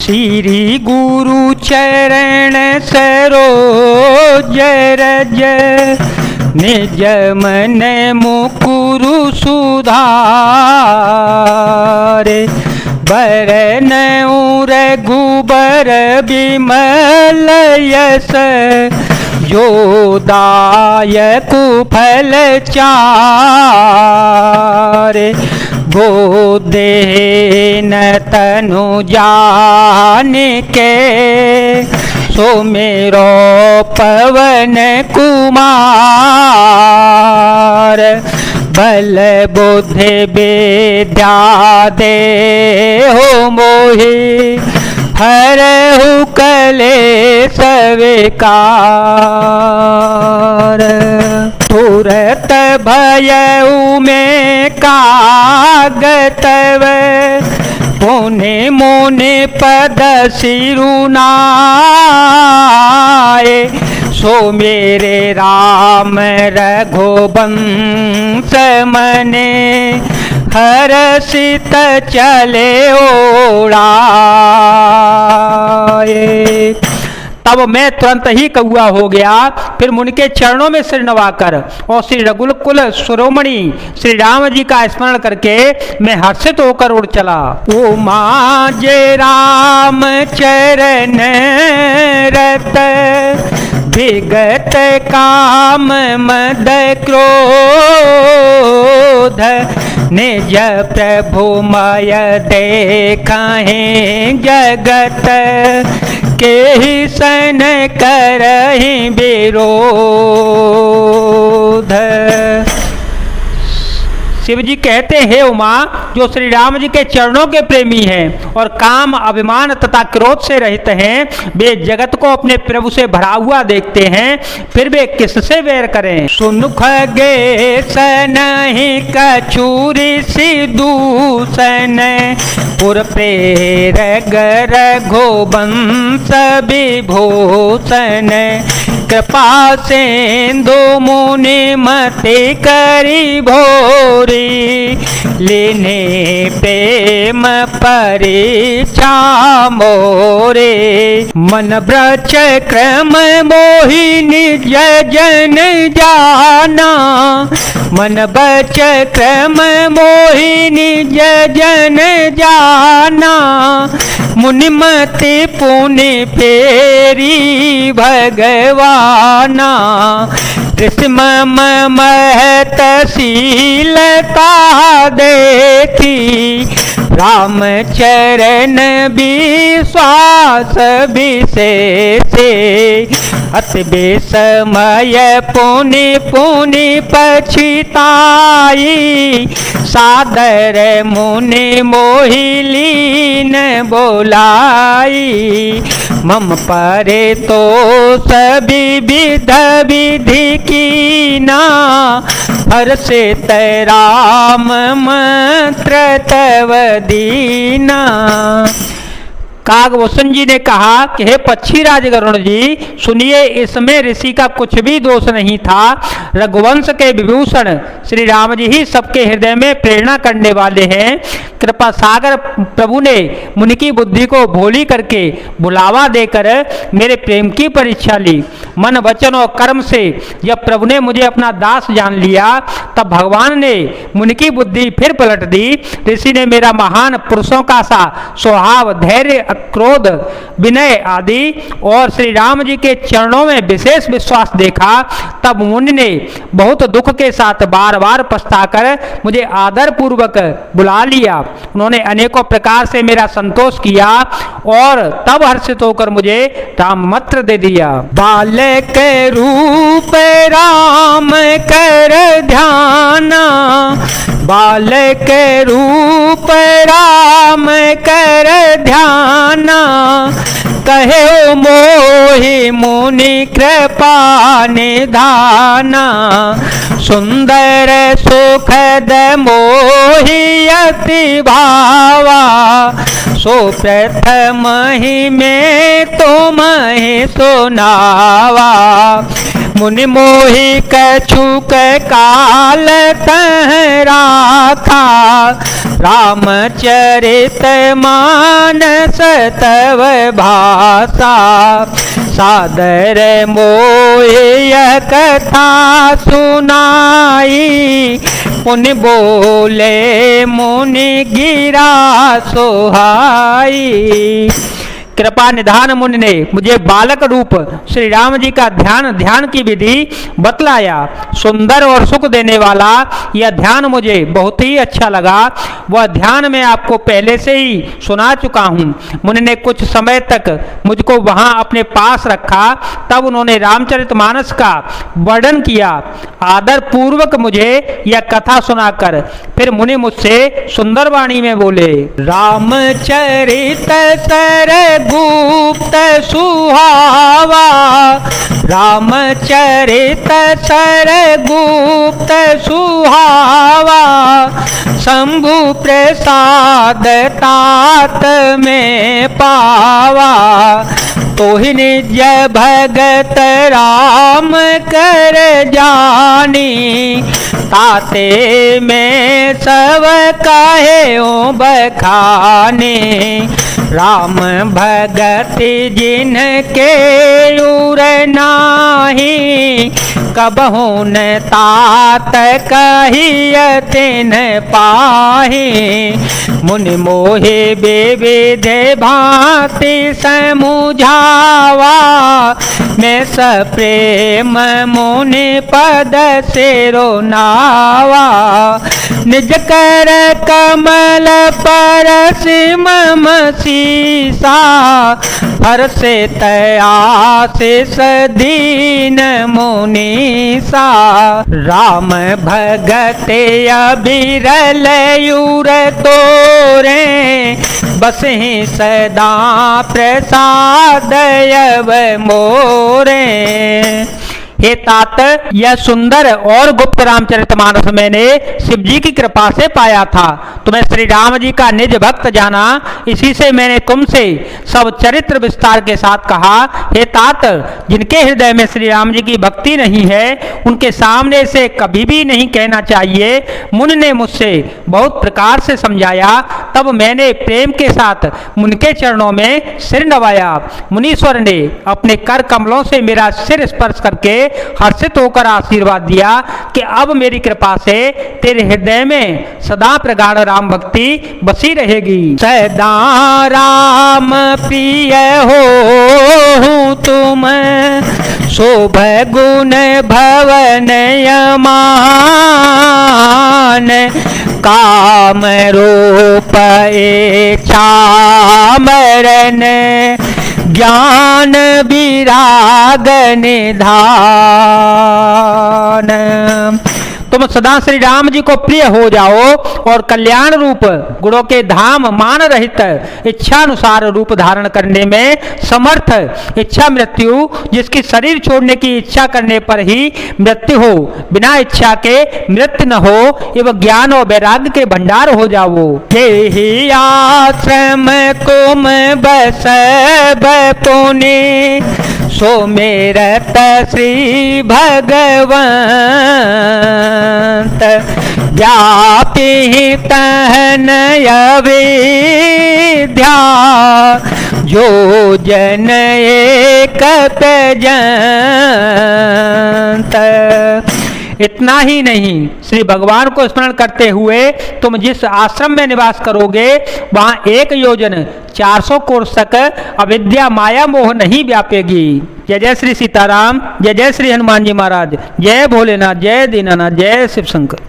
श्री गुरु चरण सरोज रज निज मन मुकुरु सुधारे बरन रघुबर बिमल यस जो दायकु फल चारे गोदेन तनु जान के सो मेरो पवन कुमार बल बुद्धि विद्या दे हो मोहि हरहु कलेश विकार तुरत भयउ में कागतव पुने मोने पद सिरुनाए सो मेरे राम रघुवंश मने हर्षित चले ओढ़ाए। तब मैं तुरंत ही कौआ हो गया। फिर मुनि के चरणों में सिर नवाकर और श्री रघुकुल शिरोमणि श्री राम जी का स्मरण करके मैं हर्षित होकर उड़ चला। ओ माजे राम चरण रत विगत काम मद क्रोध निज प्रभु मय देखहि जगत के ही सन करहि विरोध। शिव जी कहते हैं उमा जो श्री राम जी के चरणों के प्रेमी हैं और काम अभिमान तथा क्रोध से रहित हैं, वे जगत को अपने प्रभु से भरा हुआ देखते हैं, फिर वे किससे वैर करें। सुनुख गे सनहि कछुरी सिदूषण पुर प्रेर गर घोबंस विभूषण कृपा सेंदु मुनि मति करी भोरी लेने प्रेम परीक्षा मोरे मन ब्रच क्रम मोहिनी जन जाना मन बच क्रम मोहिनी जन जाना मुनिमति पुनि फेरी भगवाना कृष्ण महत शीलता देखी राम चरण विश्वास विशेषे अति बेसमय पुनि पुनि पछिताई सादर मुनि मोहिलीन बोलाई मम परे तो सभी विध विधि कीना हर्षे राम मंत्र तव दीना। कागभूषण जी ने कहा कि हे पक्षीराज गरुण जी सुनिए, इसमें ऋषि का कुछ भी दोष नहीं था। रघुवंश के विभूषण श्री राम जी ही सबके हृदय में प्रेरणा करने वाले हैं। कृपा सागर प्रभु ने मुनि की बुद्धि को भोली करके बुलावा देकर मेरे प्रेम की परीक्षा ली। मन वचन और कर्म से जब प्रभु ने मुझे अपना दास जान लिया तब भगवान ने मुनि की बुद्धि फिर पलट दी। ऋषि ने मेरा महान पुरुषों का सा स्वभाव, धैर्य, क्रोध, विनय आदि और श्री राम जी के चरणों में विशेष विश्वास देखा। तब मुनि ने बहुत दुख के साथ बार बार पछताकर मुझे आदर पूर्वक बुला लिया। उन्होंने अनेकों प्रकार से मेरा संतोष किया और तब हर्षित होकर मुझे राम मंत्र दे दिया। बालक रूप राम कर ध्याना बालक रूप राम कर ध्याना कहे मोहि मुनि कृपा निधाना सुंदर सुखद मोहि अति भावा सो प्रथम ही में तुम ही सुनावा मुनि मोहि कछुक काल तह राखा, रामचरित मानस तव भाषा, सादर मोहि यह कथा सुनाई, मुनि बोले मुनि गिरा सोहाई। कृपा निधान मुनि ने मुझे बालक रूप श्री राम जी का ध्यान की विधि बतलाया। सुंदर और सुख देने वाला यह ध्यान मुझे बहुत ही अच्छा लगा। वह ध्यान मैं आपको पहले से ही सुना चुका हूँ। मुनि ने कुछ समय तक मुझको वहाँ अपने पास रखा, तब उन्होंने रामचरितमानस का वर्णन किया। आदर पूर्वक मुझे यह कथा सुनाकर फिर मुनि मुझसे सुंदर वाणी में बोले, रामचरित सर गुप्त सुहावा, रामचरित सर गुप्त सुहावा, शंभु प्रसाद तात में पावा, तोहि निज भगत राम कर जानी, ताते में सब काहे ओ बखाने, राम भगत जिनके उर नाही, कबहु न तात कहियतिन पाही, मुनि मोहि विविध भांति समुझावा, मैं सप्रेम मुनि पद सिरो नावा, निज कर कमल परस मम सीसा, हर से तयासिस दीन मुनीसा, राम भगत अबिरल यूर तोरे, बसहि सदा प्रसाद यव मोरे। हे तात, यह सुंदर और गुप्त रामचरितमानस मैंने शिव जी की कृपा से पाया था। तुम्हें श्री राम जी का निज भक्त जाना, इसी से मैंने तुमसे सब चरित्र विस्तार के साथ कहा। हे तात, जिनके हृदय में श्री राम जी की भक्ति नहीं है, उनके सामने से कभी भी नहीं कहना चाहिए। मुनि ने मुझसे बहुत प्रकार से समझाया, तब मैंने प्रेम के साथ मुनि के चरणों में सिर नवाया। मुनीश्वर ने अपने कर कमलों से मेरा सिर स्पर्श करके हर्षित होकर आशीर्वाद दिया कि अब मेरी कृपा से तेरे हृदय में सदा प्रगाढ़ राम भक्ति बसी रहेगी। सदा राम प्रिय हो तुम, शोभ गुण भवन यमान, काम रूप इच्छा मरण, ज्ञान विराग निधान। तुम सदा श्री राम जी को प्रिय हो जाओ और कल्याण रूप गुणों के धाम मान रहित इच्छानुसार रूप धारण करने में समर्थ, इच्छा मृत्यु, जिसकी शरीर छोड़ने की इच्छा करने पर ही मृत्यु हो, बिना इच्छा के मृत्यु न हो, एवं ज्ञान और वैराग्य के भंडार हो जाओ। हे आश्रम तुम बस पुनि, सो मेरत श्री भगवंत, व्यापी तहन अविद्या, जो जन एक जंत। इतना ही नहीं, श्री भगवान को स्मरण करते हुए तुम जिस आश्रम में निवास करोगे, वहां 1 योजन 400 कोस तक अविद्या माया मोह नहीं व्यापेगी। जय जय श्री सीताराम, जय जय श्री हनुमान जी महाराज, जय भोलेनाथ, जय दीनानाथ, जय शिव शंकर।